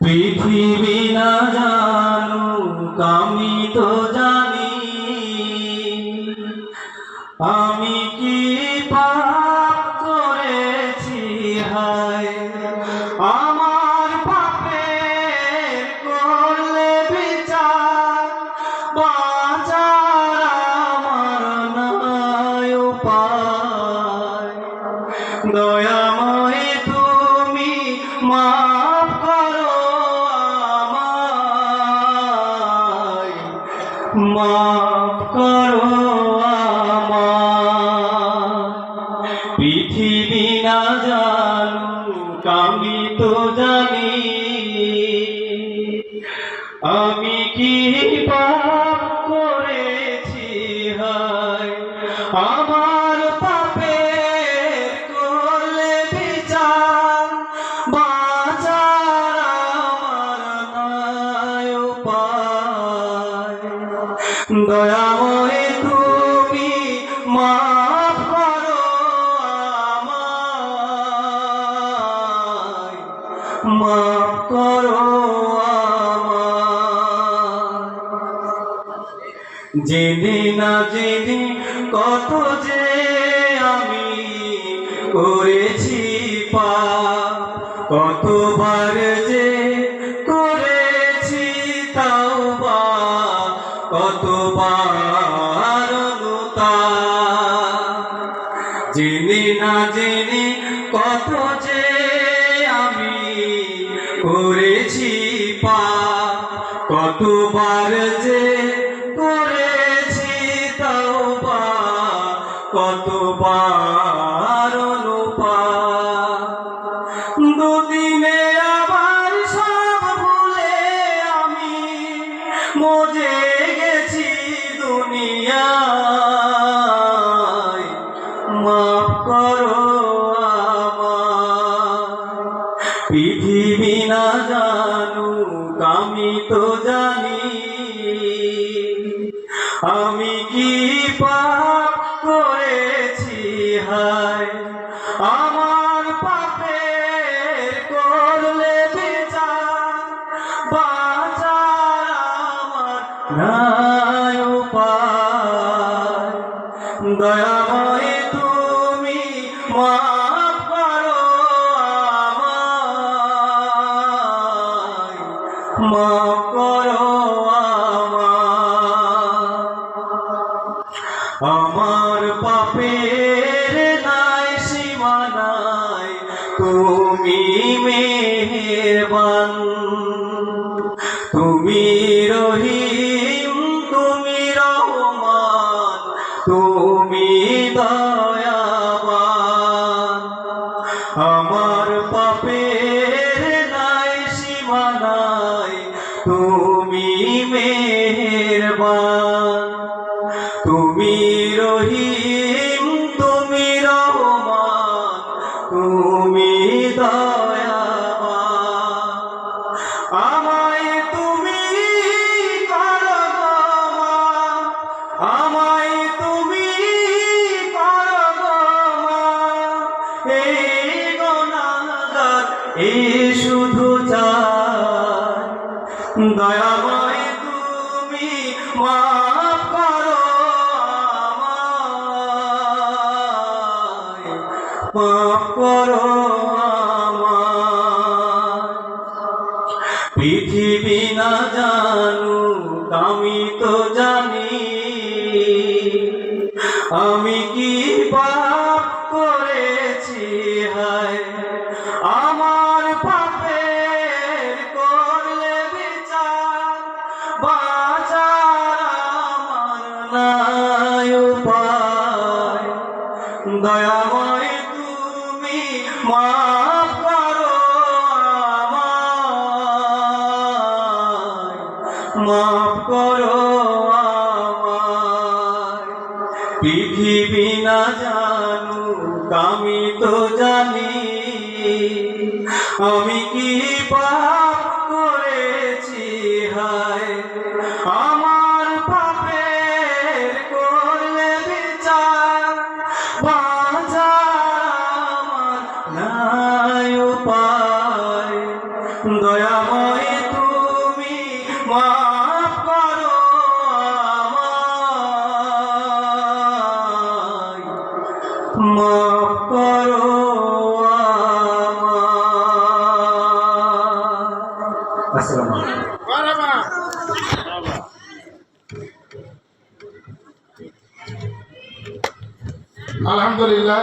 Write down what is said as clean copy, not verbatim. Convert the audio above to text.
পৃথিবী না জানুক আমি তো জানি, আমি কি পাপ করেছি হায়। আমার পাপের করলে বিচার, বাঁচার আমার নাই উপায়। দয়াময় তুমি মাফ করো আমায়, মাফ করো আমায়। পৃথিবী না জানুক আমি তো জানি, আমি কি পাপ করেছি হায়। আমার পাপের করলে বিচার, বাঁচার আমার নাই উপায়। দয়াময় তুমি মাফ করো আমায়, মাফ করো আমায়। জেনে না জেনে কত যে আমি করেছি পাপ, কতবার যে করেছি তাওবা, কতবার অনুতাপ। জেনে না জেনে কত যে আমি করেছি পাপ, কতবার যে করেছি তাওবা, কতবার অনুপাপ। দুদিনে আবার সব ভুলে আমি মজে গেছি দুনিয়ায়, মাফ করো আমায়। পৃথিবী না জানুক আমি তো জানি, আমি কি পাপ করেছি হায়। আমার পাপের করলে বিচার, বাঁচার আমার নাই উপায়। দয়াময় তুমি মাফ করো আমায়, মাফ করো আমার পাপের নাই সীমা নাই, তুমি মেহেরবান। তুমি রহিম, তুমি রহমান, তুমি দয়াবান। আমার পাপের নাই সীমা নাই, তুমি মেহেরবান। তুমি রহিম, তুমি রহমান, তুমি দয়াবান। আমায় তুমি করো মাফ, আমায় তুমি করো মাফ। এই গুনাহগার এই শুধু চায়, দয়াময় তুমি মাফ করো আমায়, মাফ করো আমায়। পৃথিবী না জানুক আমি তো জানি, আমি কি পাপ করেছি হায়। আমার পাপের করলে বিচার, বাঁচার আমার নাই উপায়। দয়াময় তুমি মাফ করো আমায়, মাফ করো আমায়। পৃথিবী না জানুক আমি তো জানি, আমি কি পাপ করেছি হায়। আমার পাপের করলে বিচার, বাঁচার আমার নাই উপায়। দয়াময় তুমি মাফ করো আমায়, মাফ করো আমায়। আসসালামু আলাইকুম। আলহামদুলিল্লাহ।